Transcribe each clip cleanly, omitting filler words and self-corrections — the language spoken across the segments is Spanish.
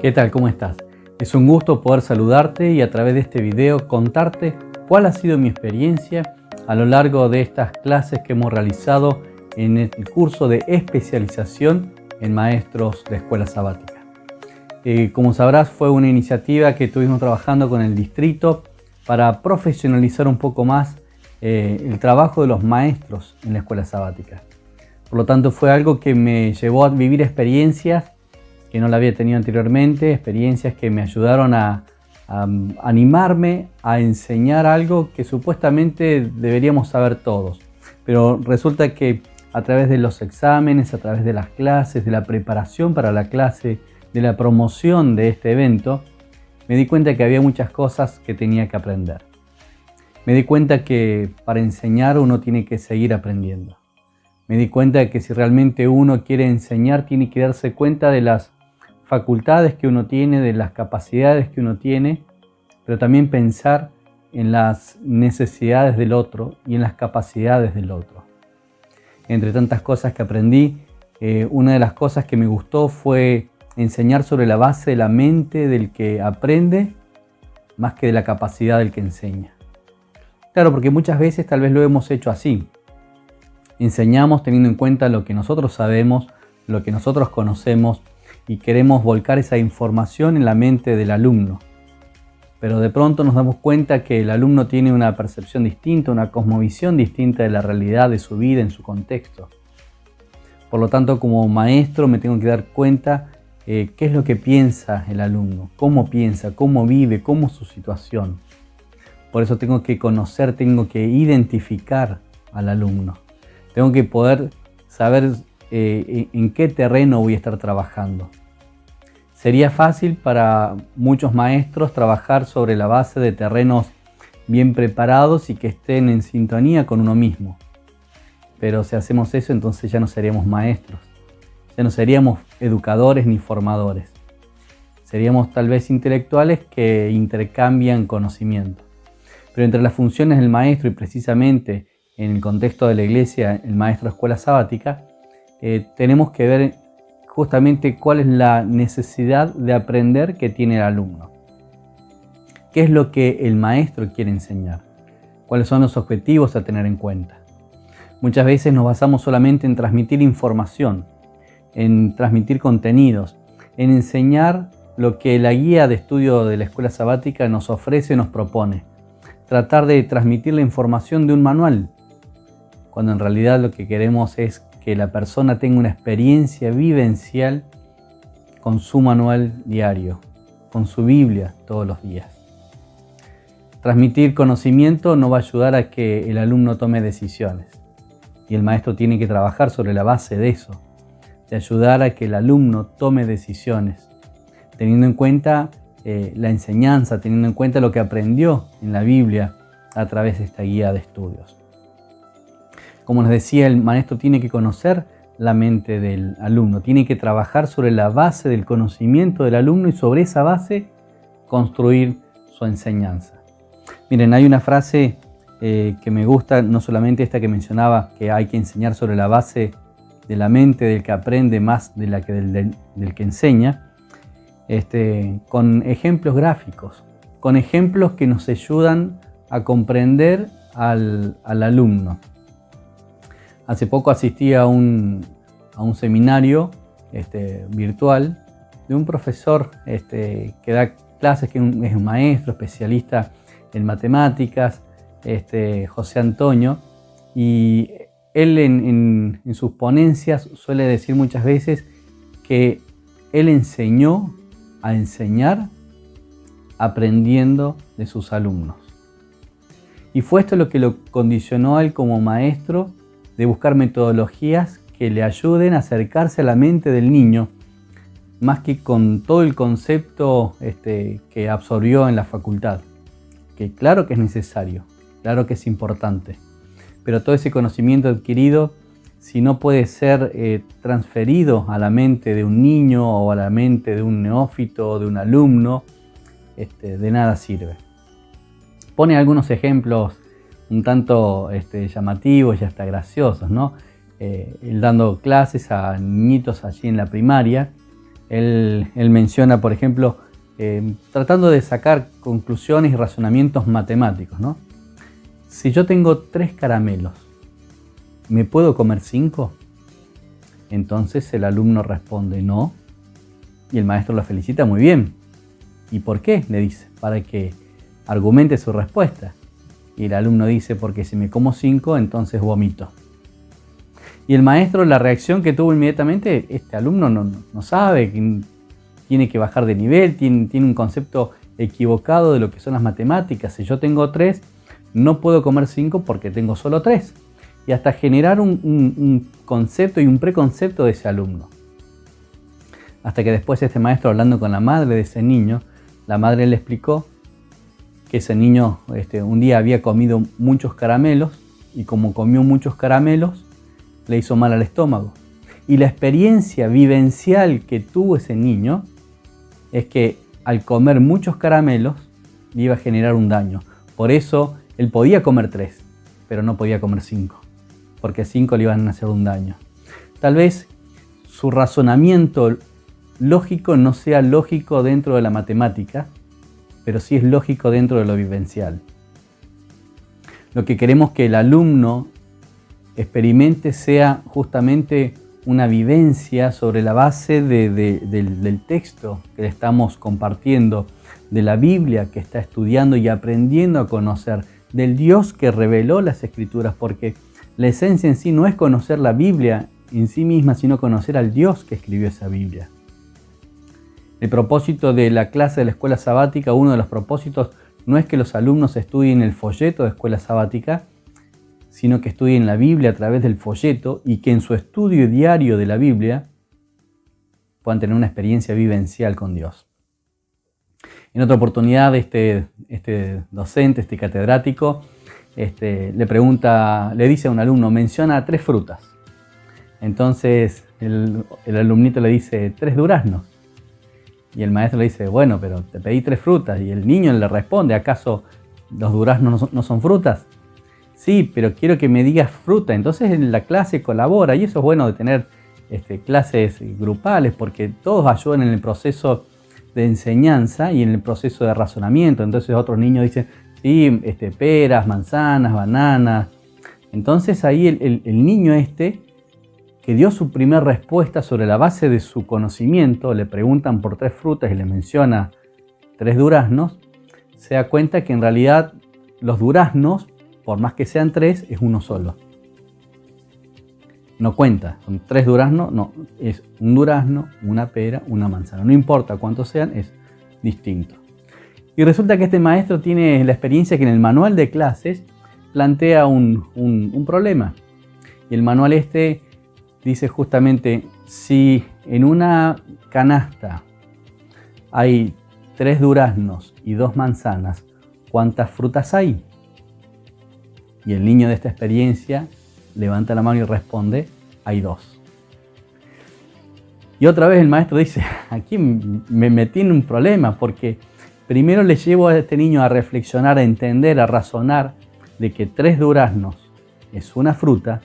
¿Qué tal? ¿Cómo estás? Es un gusto poder saludarte y a través de este video contarte cuál ha sido mi experiencia a lo largo de estas clases que hemos realizado en el curso de especialización en maestros de escuela sabática. Como sabrás, fue una iniciativa que estuvimos trabajando con el distrito para profesionalizar un poco más el trabajo de los maestros en la escuela sabática. Por lo tanto, fue algo que me llevó a vivir experiencias que no la había tenido anteriormente, experiencias que me ayudaron a animarme a enseñar algo que supuestamente deberíamos saber todos. Pero resulta que a través de los exámenes, a través de las clases, de la preparación para la clase, de la promoción de este evento, me di cuenta que había muchas cosas que tenía que aprender. Me di cuenta que para enseñar uno tiene que seguir aprendiendo. Me di cuenta de que si realmente uno quiere enseñar, tiene que darse cuenta de las facultades que uno tiene, de las capacidades que uno tiene, pero también pensar en las necesidades del otro y en las capacidades del otro. Entre tantas cosas que aprendí, una de las cosas que me gustó fue enseñar sobre la base de la mente del que aprende más que de la capacidad del que enseña. Claro, porque muchas veces tal vez lo hemos hecho así. Enseñamos teniendo en cuenta lo que nosotros sabemos, lo que nosotros conocemos, y queremos volcar esa información en la mente del alumno. Pero de pronto nos damos cuenta que el alumno tiene una percepción distinta, una cosmovisión distinta de la realidad de su vida, en su contexto. Por lo tanto, como maestro me tengo que dar cuenta qué es lo que piensa el alumno, cómo piensa, cómo vive, cómo es su situación. Por eso tengo que conocer, tengo que identificar al alumno. Tengo que poder saber en qué terreno voy a estar trabajando. Sería fácil para muchos maestros trabajar sobre la base de terrenos bien preparados y que estén en sintonía con uno mismo. Pero si hacemos eso, entonces ya no seríamos maestros, ya no seríamos educadores ni formadores. Seríamos tal vez intelectuales que intercambian conocimiento. Pero entre las funciones del maestro y precisamente en el contexto de la iglesia, el maestro de escuela sabática, tenemos que ver justamente cuál es la necesidad de aprender que tiene el alumno. ¿Qué es lo que el maestro quiere enseñar? ¿Cuáles son los objetivos a tener en cuenta? Muchas veces nos basamos solamente en transmitir información, en transmitir contenidos, en enseñar lo que la guía de estudio de la escuela sabática nos ofrece, nos propone. Tratar de transmitir la información de un manual, cuando en realidad lo que queremos es que la persona tenga una experiencia vivencial con su manual diario, con su Biblia todos los días. Transmitir conocimiento no va a ayudar a que el alumno tome decisiones. Y el maestro tiene que trabajar sobre la base de eso, de ayudar a que el alumno tome decisiones, teniendo en cuenta la enseñanza, teniendo en cuenta lo que aprendió en la Biblia a través de esta guía de estudios. Como les decía, el maestro tiene que conocer la mente del alumno, tiene que trabajar sobre la base del conocimiento del alumno y sobre esa base construir su enseñanza. Miren, hay una frase que me gusta, no solamente esta que mencionaba, que hay que enseñar sobre la base de la mente del que aprende más de la que del que enseña, con ejemplos gráficos, con ejemplos que nos ayudan a comprender al alumno. Hace poco asistí a un seminario virtual de un profesor que da clases, que es un maestro especialista en matemáticas, José Antonio, y él en sus ponencias suele decir muchas veces que él enseñó a enseñar aprendiendo de sus alumnos. Y fue esto lo que lo condicionó a él como maestro, de buscar metodologías que le ayuden a acercarse a la mente del niño, más que con todo el concepto que absorbió en la facultad. Que claro que es necesario, claro que es importante, pero todo ese conocimiento adquirido, si no puede ser transferido a la mente de un niño o a la mente de un neófito o de un alumno, de nada sirve. Pone algunos ejemplos un tanto llamativos y hasta graciosos, ¿no? Él dando clases a niñitos allí en la primaria, Él menciona, por ejemplo, tratando de sacar conclusiones y razonamientos matemáticos, ¿no? Si yo tengo 3 caramelos, ¿me puedo comer 5? Entonces el alumno responde no, y el maestro lo felicita muy bien. ¿Y por qué? Le dice, para que argumente su respuesta. Y el alumno dice, porque si me como 5, entonces vomito. Y el maestro, la reacción que tuvo inmediatamente, este alumno no sabe, que tiene que bajar de nivel, tiene un concepto equivocado de lo que son las matemáticas. Si yo tengo 3, no puedo comer 5 porque tengo solo 3. Y hasta generar un concepto y un preconcepto de ese alumno. Hasta que después este maestro, hablando con la madre de ese niño, la madre le explicó que ese niño un día había comido muchos caramelos, y como comió muchos caramelos, le hizo mal al estómago. Y la experiencia vivencial que tuvo ese niño es que al comer muchos caramelos le iba a generar un daño. Por eso él podía comer 3, pero no podía comer 5, porque 5 le iban a hacer un daño. Tal vez su razonamiento lógico no sea lógico dentro de la matemática, pero sí es lógico dentro de lo vivencial. Lo que queremos que el alumno experimente sea justamente una vivencia sobre la base del texto que le estamos compartiendo, de la Biblia que está estudiando y aprendiendo a conocer, del Dios que reveló las Escrituras, porque la esencia en sí no es conocer la Biblia en sí misma, sino conocer al Dios que escribió esa Biblia. El propósito de la clase de la escuela sabática, uno de los propósitos, no es que los alumnos estudien el folleto de escuela sabática, sino que estudien la Biblia a través del folleto y que en su estudio diario de la Biblia puedan tener una experiencia vivencial con Dios. En otra oportunidad, este docente, este catedrático, le dice a un alumno, menciona 3 frutas. Entonces el alumnito le dice 3 duraznos. Y el maestro le dice, bueno, pero te pedí 3 frutas. Y el niño le responde, ¿acaso los duraznos no son frutas? Sí, pero quiero que me digas fruta. Entonces en la clase colabora, y eso es bueno de tener clases grupales, porque todos ayudan en el proceso de enseñanza y en el proceso de razonamiento. Entonces otros niños dicen, sí, peras, manzanas, bananas. Entonces ahí el niño que dio su primera respuesta sobre la base de su conocimiento, le preguntan por 3 frutas y le menciona 3 duraznos, se da cuenta que en realidad los duraznos, por más que sean 3, es uno solo. No cuenta, son 3 duraznos, no, es un durazno, una pera, una manzana. No importa cuántos sean, es distinto. Y resulta que este maestro tiene la experiencia que en el manual de clases plantea un problema. Y el manual dice justamente, si en una canasta hay 3 duraznos y 2 manzanas, ¿cuántas frutas hay? Y el niño de esta experiencia levanta la mano y responde, hay 2. Y otra vez el maestro dice, aquí me metí en un problema, porque primero le llevo a este niño a reflexionar, a entender, a razonar de que 3 duraznos es una fruta,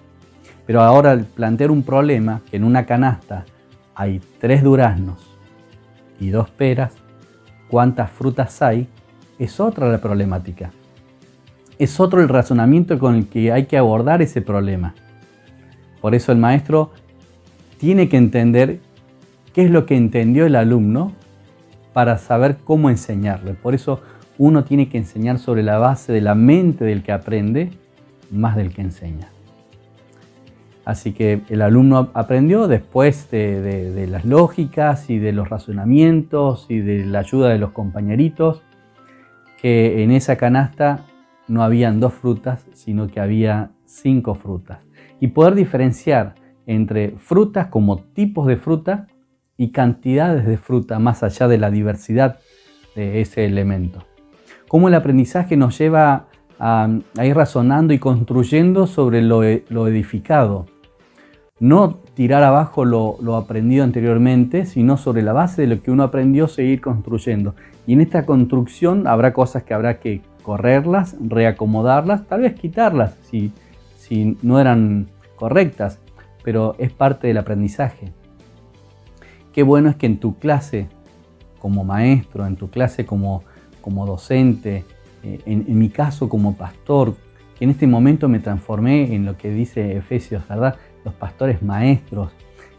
pero ahora al plantear un problema, que en una canasta hay 3 duraznos y 2 peras, ¿cuántas frutas hay? Es otra la problemática. Es otro el razonamiento con el que hay que abordar ese problema. Por eso el maestro tiene que entender qué es lo que entendió el alumno para saber cómo enseñarle. Por eso uno tiene que enseñar sobre la base de la mente del que aprende, más del que enseña. Así que el alumno aprendió después de las lógicas y de los razonamientos y de la ayuda de los compañeritos, que en esa canasta no habían 2 frutas, sino que había 5 frutas. Y poder diferenciar entre frutas como tipos de fruta y cantidades de fruta, más allá de la diversidad de ese elemento. Cómo el aprendizaje nos lleva a ir razonando y construyendo sobre lo edificado. No tirar abajo lo aprendido anteriormente, sino sobre la base de lo que uno aprendió seguir construyendo. Y en esta construcción habrá cosas que habrá que correrlas, reacomodarlas, tal vez quitarlas si no eran correctas, pero es parte del aprendizaje. Qué bueno es que en tu clase como maestro, en tu clase como docente, en mi caso como pastor, que en este momento me transformé en lo que dice Efesios, ¿verdad? Los pastores maestros,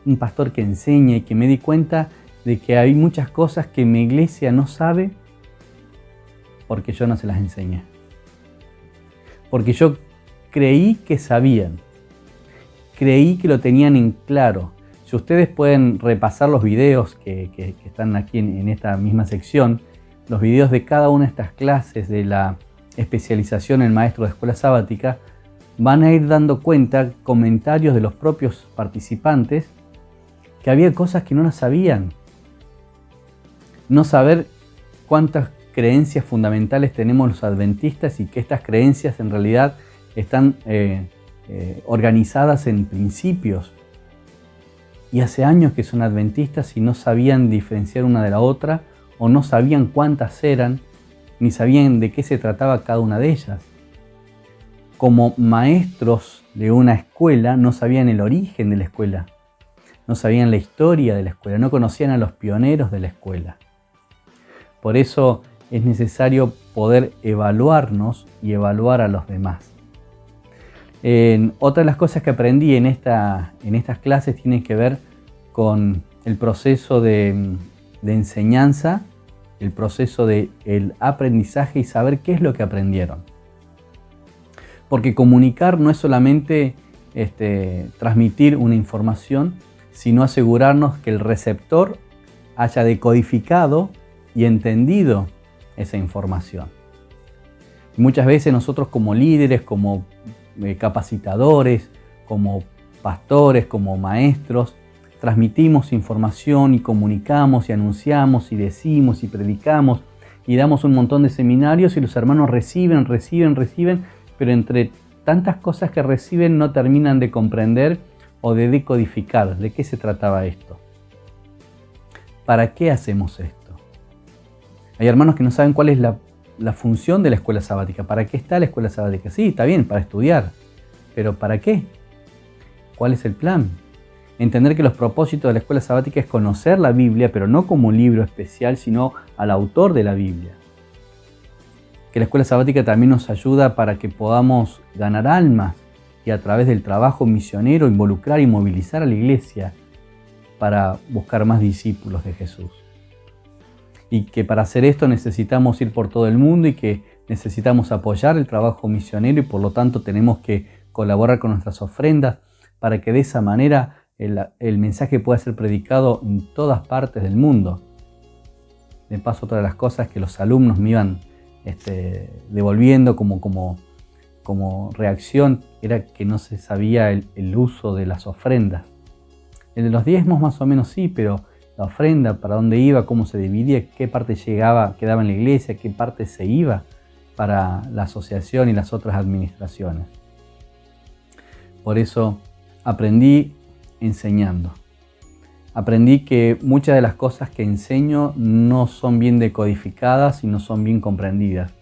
un pastor que enseña, y que me di cuenta de que hay muchas cosas que mi iglesia no sabe porque yo no se las enseñé. Porque yo creí que sabían, creí que lo tenían en claro. Si ustedes pueden repasar los videos que están aquí en esta misma sección, los videos de cada una de estas clases de la especialización en maestro de escuela sabática, van a ir dando cuenta, comentarios de los propios participantes, que había cosas que no las sabían. No saber cuántas creencias fundamentales tenemos los adventistas y que estas creencias en realidad están organizadas en principios. Y hace años que son adventistas y no sabían diferenciar una de la otra, o no sabían cuántas eran, ni sabían de qué se trataba cada una de ellas. Como maestros de una escuela, no sabían el origen de la escuela, no sabían la historia de la escuela, no conocían a los pioneros de la escuela. Por eso es necesario poder evaluarnos y evaluar a los demás. Otra de las cosas que aprendí en estas clases tiene que ver con el proceso de enseñanza, el proceso del aprendizaje y saber qué es lo que aprendieron. Porque comunicar no es solamente transmitir una información, sino asegurarnos que el receptor haya decodificado y entendido esa información. Y muchas veces nosotros como líderes, como capacitadores, como pastores, como maestros, transmitimos información y comunicamos y anunciamos y decimos y predicamos y damos un montón de seminarios y los hermanos reciben, pero entre tantas cosas que reciben no terminan de comprender o de decodificar de qué se trataba esto. ¿Para qué hacemos esto? Hay hermanos que no saben cuál es la función de la escuela sabática. ¿Para qué está la escuela sabática? Sí, está bien, para estudiar. ¿Pero para qué? ¿Cuál es el plan? Entender que los propósitos de la escuela sabática es conocer la Biblia, pero no como un libro especial, sino al autor de la Biblia. Que la escuela sabática también nos ayuda para que podamos ganar almas y a través del trabajo misionero involucrar y movilizar a la iglesia para buscar más discípulos de Jesús. Y que para hacer esto necesitamos ir por todo el mundo y que necesitamos apoyar el trabajo misionero y por lo tanto tenemos que colaborar con nuestras ofrendas para que de esa manera el mensaje pueda ser predicado en todas partes del mundo. De paso, otra de las cosas que los alumnos me iban devolviendo como reacción era que no se sabía el uso de las ofrendas. El de los diezmos más o menos sí, pero la ofrenda, para dónde iba, cómo se dividía, qué parte quedaba en la iglesia, qué parte se iba para la asociación y las otras administraciones. Por eso aprendí enseñando. Aprendí que muchas de las cosas que enseño no son bien decodificadas y no son bien comprendidas.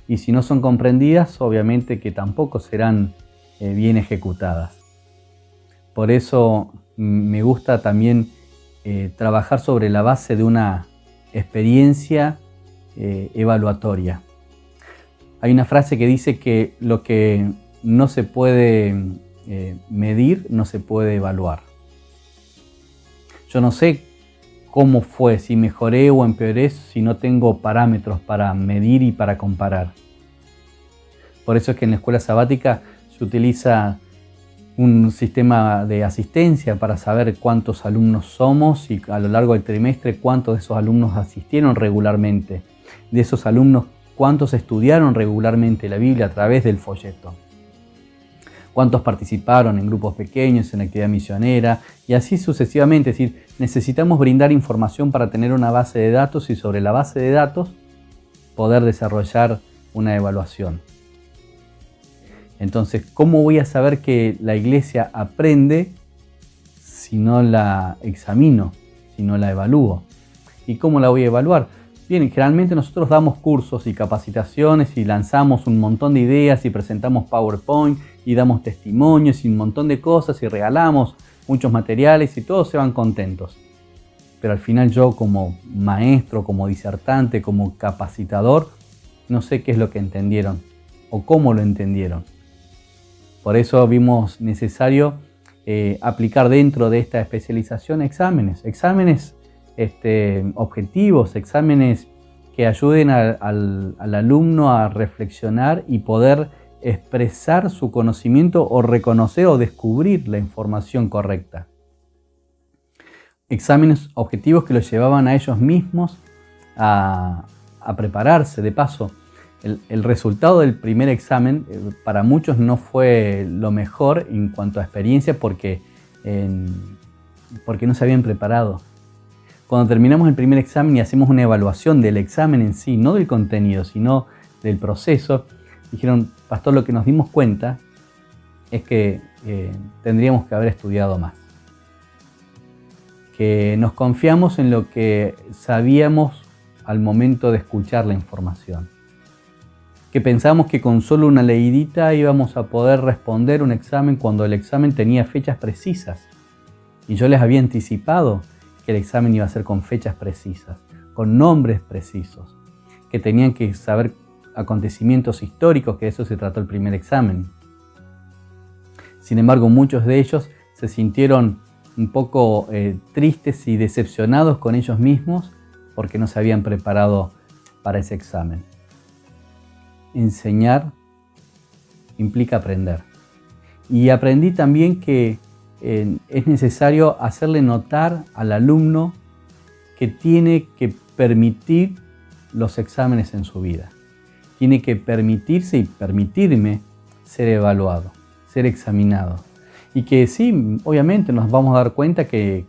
Y si no son comprendidas, obviamente que tampoco serán bien ejecutadas. Por eso me gusta también trabajar sobre la base de una experiencia evaluatoria. Hay una frase que dice que lo que no se puede medir no se puede evaluar. Yo no sé cómo fue, si mejoré o empeoré, si no tengo parámetros para medir y para comparar. Por eso es que en la escuela sabática se utiliza un sistema de asistencia para saber cuántos alumnos somos y a lo largo del trimestre cuántos de esos alumnos asistieron regularmente. De esos alumnos, cuántos estudiaron regularmente la Biblia a través del folleto. Cuántos participaron en grupos pequeños, en actividad misionera y así sucesivamente. Es decir, necesitamos brindar información para tener una base de datos y sobre la base de datos poder desarrollar una evaluación. Entonces, ¿cómo voy a saber que la iglesia aprende si no la examino, si no la evalúo? ¿Y cómo la voy a evaluar? Bien, generalmente nosotros damos cursos y capacitaciones y lanzamos un montón de ideas y presentamos PowerPoint y damos testimonios y un montón de cosas y regalamos muchos materiales y todos se van contentos. pero al final yo como maestro, como disertante, como capacitador, no sé qué es lo que entendieron o cómo lo entendieron. Por eso vimos necesario aplicar dentro de esta especialización exámenes objetivos, exámenes que ayuden al alumno a reflexionar y poder expresar su conocimiento o reconocer o descubrir la información correcta. Exámenes objetivos que los llevaban a ellos mismos a prepararse. De paso, el resultado del primer examen para muchos no fue lo mejor en cuanto a experiencia porque no se habían preparado. Cuando terminamos el primer examen y hacemos una evaluación del examen en sí, no del contenido, sino del proceso, dijeron, pastor, lo que nos dimos cuenta es que tendríamos que haber estudiado más. Que nos confiamos en lo que sabíamos al momento de escuchar la información. Que pensamos que con solo una leidita íbamos a poder responder un examen cuando el examen tenía fechas precisas. Y yo les había anticipado que el examen iba a ser con fechas precisas, con nombres precisos, que tenían que saber acontecimientos históricos, que de eso se trató el primer examen. Sin embargo, muchos de ellos se sintieron un poco tristes y decepcionados con ellos mismos porque no se habían preparado para ese examen. Enseñar implica aprender. Y aprendí también que es necesario hacerle notar al alumno que tiene que permitir los exámenes en su vida. Tiene que permitirse y permitirme ser evaluado, ser examinado. Y que sí, obviamente nos vamos a dar cuenta que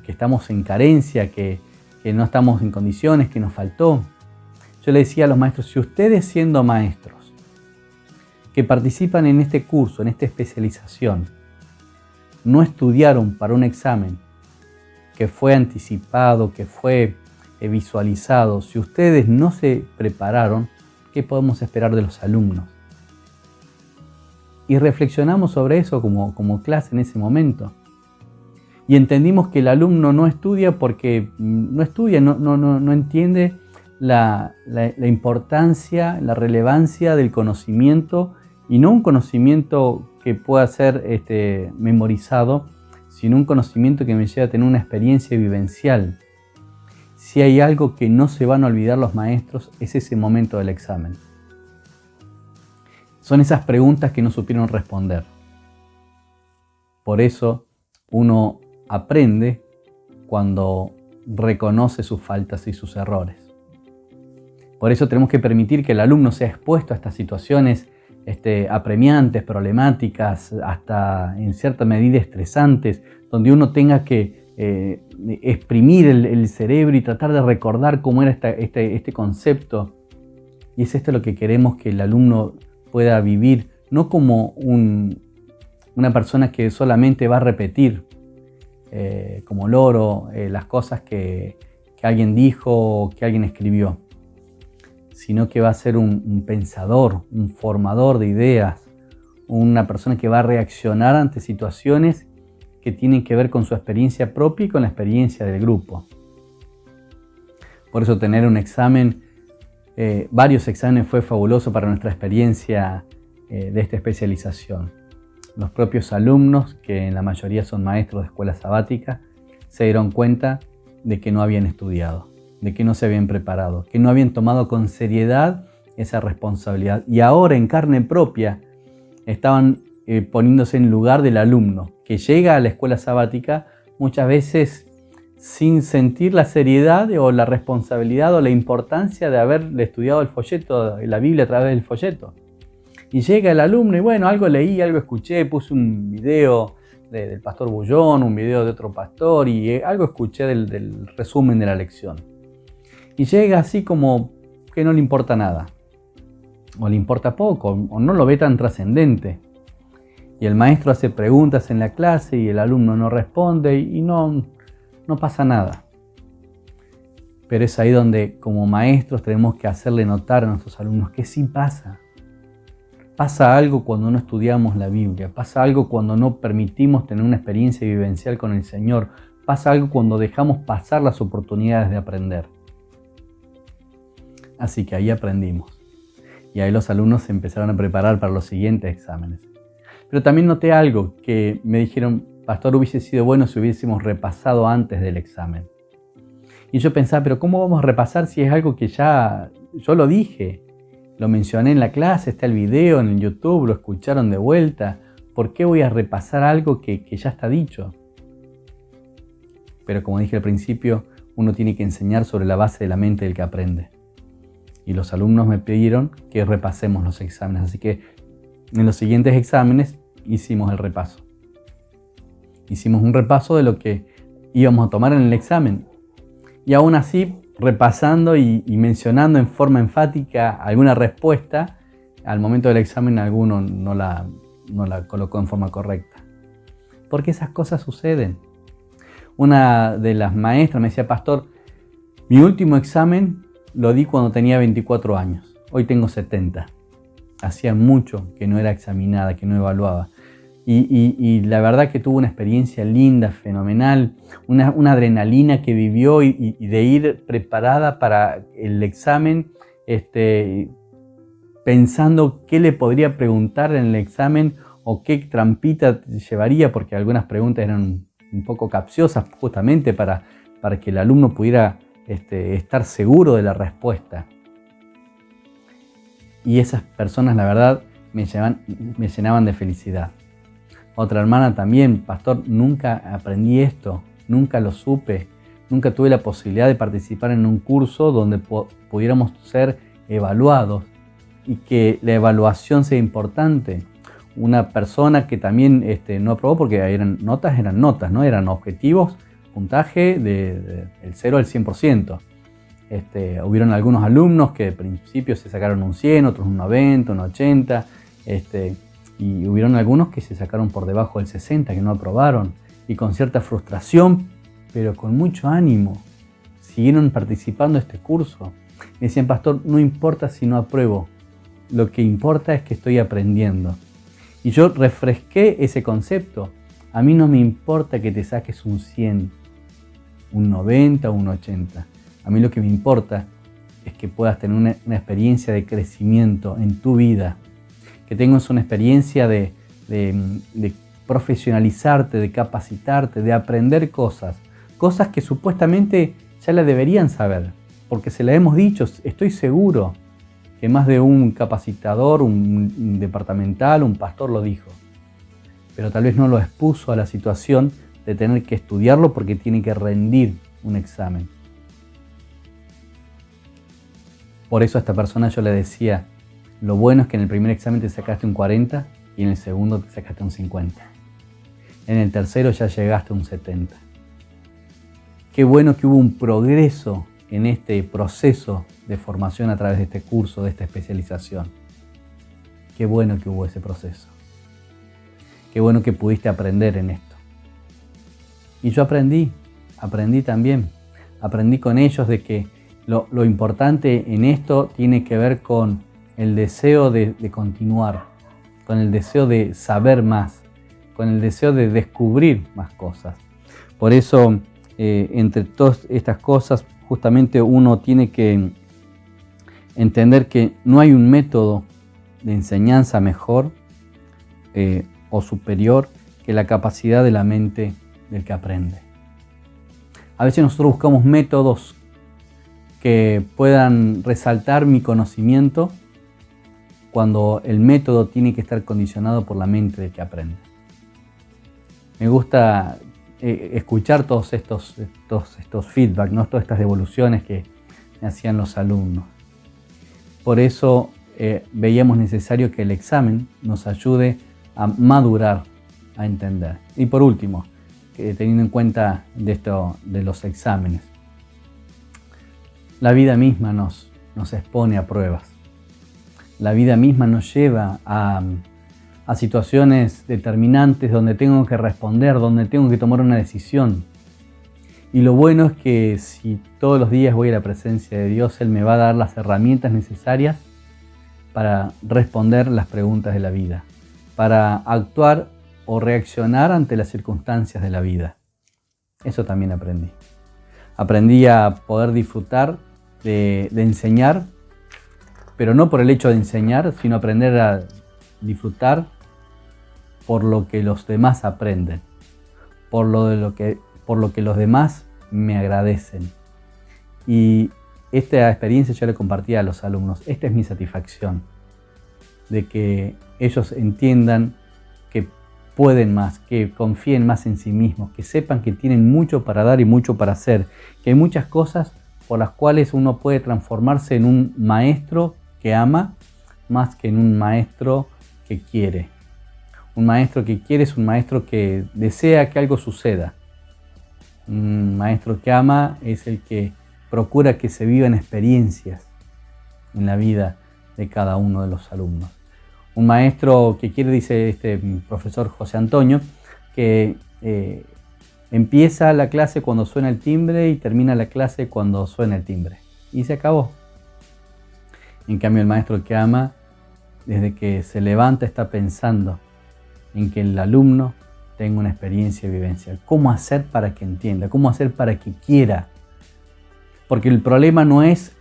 estamos en carencia, que no estamos en condiciones, que nos faltó. Yo le decía a los maestros, si ustedes siendo maestros que participan en este curso, en esta especialización, no estudiaron para un examen que fue anticipado, que fue visualizado, si ustedes no se prepararon, ¿qué podemos esperar de los alumnos? Y reflexionamos sobre eso como clase en ese momento. Y entendimos que el alumno no estudia porque no estudia, no entiende la importancia, la relevancia del conocimiento, y no un conocimiento que pueda ser memorizado, sino un conocimiento que me lleve a tener una experiencia vivencial. Si hay algo que no se van a olvidar los maestros, es ese momento del examen. Son esas preguntas que no supieron responder. Por eso uno aprende cuando reconoce sus faltas y sus errores. Por eso tenemos que permitir que el alumno sea expuesto a estas situaciones apremiantes, problemáticas, hasta en cierta medida estresantes, donde uno tenga que exprimir el cerebro y tratar de recordar cómo era este concepto. Y es esto lo que queremos que el alumno pueda vivir, no como una persona que solamente va a repetir como loro las cosas que alguien dijo o que alguien escribió, sino que va a ser un pensador, un formador de ideas, una persona que va a reaccionar ante situaciones que tienen que ver con su experiencia propia y con la experiencia del grupo. Por eso tener un examen, varios exámenes fue fabuloso para nuestra experiencia de esta especialización. Los propios alumnos, que en la mayoría son maestros de escuela sabática, se dieron cuenta de que no habían estudiado, de que no se habían preparado, que no habían tomado con seriedad esa responsabilidad. Y ahora en carne propia estaban poniéndose en lugar del alumno que llega a la escuela sabática muchas veces sin sentir la seriedad o la responsabilidad o la importancia de haber estudiado el folleto, la Biblia a través del folleto. Y llega el alumno y bueno, algo leí, algo escuché, puse un video del pastor Bullón, un video de otro pastor y algo escuché del resumen de la lección. Y llega así como que no le importa nada, o le importa poco, o no lo ve tan trascendente. Y el maestro hace preguntas en la clase y el alumno no responde y no pasa nada. Pero es ahí donde como maestros tenemos que hacerle notar a nuestros alumnos que sí pasa. Pasa algo cuando no estudiamos la Biblia, pasa algo cuando no permitimos tener una experiencia vivencial con el Señor, pasa algo cuando dejamos pasar las oportunidades de aprender. Así que ahí aprendimos. Y ahí los alumnos se empezaron a preparar para los siguientes exámenes. Pero también noté algo que me dijeron: pastor, hubiese sido bueno si hubiésemos repasado antes del examen. Y yo pensaba, pero ¿cómo vamos a repasar si es algo que ya yo lo dije? Lo mencioné en la clase, está el video en el YouTube, lo escucharon de vuelta. ¿Por qué voy a repasar algo que ya está dicho? Pero como dije al principio, uno tiene que enseñar sobre la base de la mente del que aprende. Y los alumnos me pidieron que repasemos los exámenes. Así que en los siguientes exámenes hicimos el repaso. Hicimos un repaso de lo que íbamos a tomar en el examen. Y aún así, repasando y mencionando en forma enfática alguna respuesta, al momento del examen alguno no la colocó en forma correcta. Porque esas cosas suceden. Una de las maestras me decía: pastor, mi último examen lo di cuando tenía 24 años. Hoy tengo 70. Hacía mucho que no era examinada, que no evaluaba. Y la verdad que tuvo una experiencia linda, fenomenal, una adrenalina que vivió y de ir preparada para el examen, pensando qué le podría preguntar en el examen o qué trampita llevaría, porque algunas preguntas eran un poco capciosas justamente para que el alumno pudiera estar seguro de la respuesta. Y esas personas, la verdad, me llenaban de felicidad. Otra hermana también: pastor, nunca aprendí esto, nunca lo supe, nunca tuve la posibilidad de participar en un curso donde pudiéramos ser evaluados y que la evaluación sea importante. Una persona que también no aprobó porque eran notas, ¿no? Eran objetivos, puntaje del 0 al 100%. Hubieron algunos alumnos que al principio se sacaron un 100, otros un 90, un 80, y hubieron algunos que se sacaron por debajo del 60, que no aprobaron, y con cierta frustración, pero con mucho ánimo, siguieron participando de este curso. Me decían: pastor, no importa si no apruebo, lo que importa es que estoy aprendiendo. Y yo refresqué ese concepto. A mí no me importa que te saques un 100, un 90 o un 80. A mí lo que me importa es que puedas tener una experiencia de crecimiento en tu vida, que tengas una experiencia de profesionalizarte, de capacitarte, de aprender cosas que supuestamente ya las deberían saber, porque se las hemos dicho. Estoy seguro que más de un capacitador, un departamental, un pastor lo dijo, pero tal vez no lo expuso a la situación de tener que estudiarlo porque tiene que rendir un examen. Por eso a esta persona yo le decía: lo bueno es que en el primer examen te sacaste un 40 y en el segundo te sacaste un 50. En el tercero ya llegaste a un 70. Qué bueno que hubo un progreso en este proceso de formación a través de este curso, de esta especialización. Qué bueno que hubo ese proceso. Qué bueno que pudiste aprender en esto. Y yo aprendí también. Aprendí con ellos de que lo importante en esto tiene que ver con el deseo de continuar, con el deseo de saber más, con el deseo de descubrir más cosas. Por eso, entre todas estas cosas, justamente uno tiene que entender que no hay un método de enseñanza mejor o superior que la capacidad de la mente del que aprende. A veces nosotros buscamos métodos que puedan resaltar mi conocimiento cuando el método tiene que estar condicionado por la mente del que aprende. Me gusta escuchar todos estos feedback, ¿no? Todas estas devoluciones que me hacían los alumnos. Por eso veíamos necesario que el examen nos ayude a madurar, a entender. Y por último, teniendo en cuenta de los exámenes, la vida misma nos expone a pruebas. La vida misma nos lleva a situaciones determinantes donde tengo que responder, donde tengo que tomar una decisión. Y lo bueno es que si todos los días voy a la presencia de Dios, Él me va a dar las herramientas necesarias para responder las preguntas de la vida, para actuar o reaccionar ante las circunstancias de la vida. Eso también aprendí. Aprendí a poder disfrutar de enseñar, pero no por el hecho de enseñar, sino aprender a disfrutar por lo que los demás aprenden, por lo que los demás me agradecen. Y esta experiencia yo le compartía a los alumnos. Esta es mi satisfacción, de que ellos entiendan que pueden más, que confíen más en sí mismos, que sepan que tienen mucho para dar y mucho para hacer, que hay muchas cosas por las cuales uno puede transformarse en un maestro que ama más que en un maestro que quiere. Un maestro que quiere es un maestro que desea que algo suceda. Un maestro que ama es el que procura que se vivan experiencias en la vida de cada uno de los alumnos. Un maestro que quiere, dice este profesor José Antonio, que empieza la clase cuando suena el timbre y termina la clase cuando suena el timbre. Y se acabó. En cambio, el maestro que ama, desde que se levanta, está pensando en que el alumno tenga una experiencia vivencial. ¿Cómo hacer para que entienda? ¿Cómo hacer para que quiera? Porque el problema no es,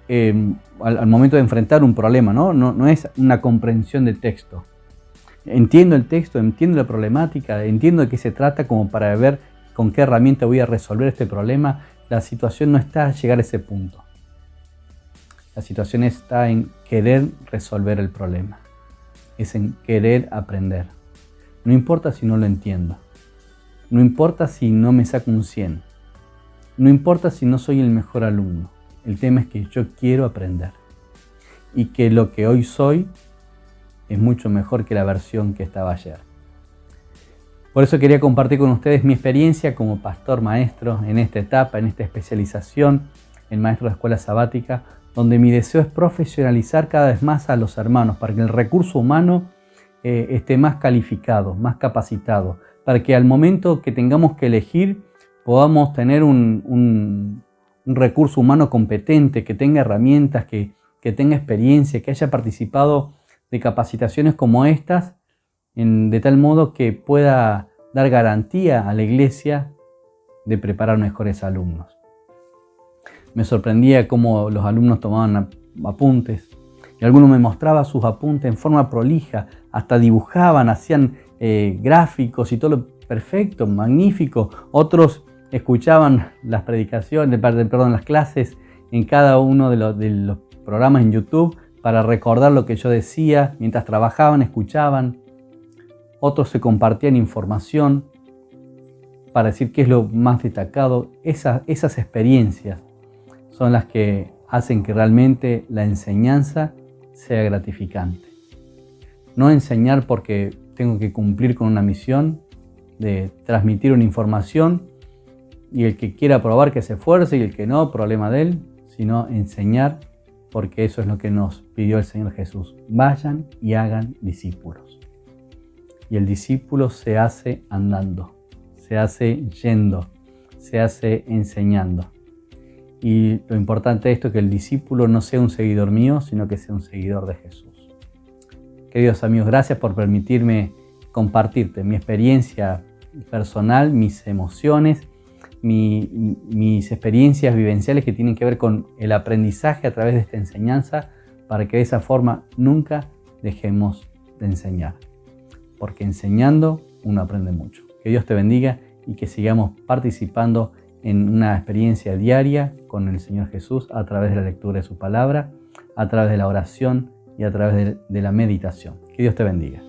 al momento de enfrentar un problema, no es una comprensión de texto. Entiendo el texto, entiendo la problemática, entiendo de qué se trata como para ver con qué herramienta voy a resolver este problema. La situación no está a llegar a ese punto. La situación está en querer resolver el problema. Es en querer aprender. No importa si no lo entiendo. No importa si no me saco un 100. No importa si no soy el mejor alumno. El tema es que yo quiero aprender. Y que lo que hoy soy es mucho mejor que la versión que estaba ayer. Por eso quería compartir con ustedes mi experiencia como pastor maestro en esta etapa, en esta especialización en maestro de escuela sabática, donde mi deseo es profesionalizar cada vez más a los hermanos para que el recurso humano esté más calificado, más capacitado, para que al momento que tengamos que elegir podamos tener un recurso humano competente, que tenga herramientas, que tenga experiencia, que haya participado de capacitaciones como estas, de tal modo que pueda dar garantía a la iglesia de preparar mejores alumnos. Me sorprendía cómo los alumnos tomaban apuntes, y algunos me mostraban sus apuntes en forma prolija, hasta dibujaban, hacían gráficos y todo lo perfecto, magnífico. Otros escuchaban las predicaciones, las clases en cada uno de los programas en YouTube para recordar lo que yo decía mientras trabajaban, escuchaban. Otros se compartían información para decir qué es lo más destacado. Esas experiencias son las que hacen que realmente la enseñanza sea gratificante. No enseñar porque tengo que cumplir con una misión de transmitir una información y el que quiera probar que se esfuerce y el que no, problema de él, sino enseñar porque eso es lo que nos pidió el Señor Jesús. Vayan y hagan discípulos. Y el discípulo se hace andando, se hace yendo, se hace enseñando. Y lo importante de esto es que el discípulo no sea un seguidor mío, sino que sea un seguidor de Jesús. Queridos amigos, gracias por permitirme compartirte mi experiencia personal, mis emociones, mis experiencias vivenciales que tienen que ver con el aprendizaje a través de esta enseñanza, para que de esa forma nunca dejemos de enseñar. Porque enseñando uno aprende mucho. Que Dios te bendiga y que sigamos participando en una experiencia diaria con el Señor Jesús a través de la lectura de su palabra, a través de la oración y a través de la meditación. Que Dios te bendiga.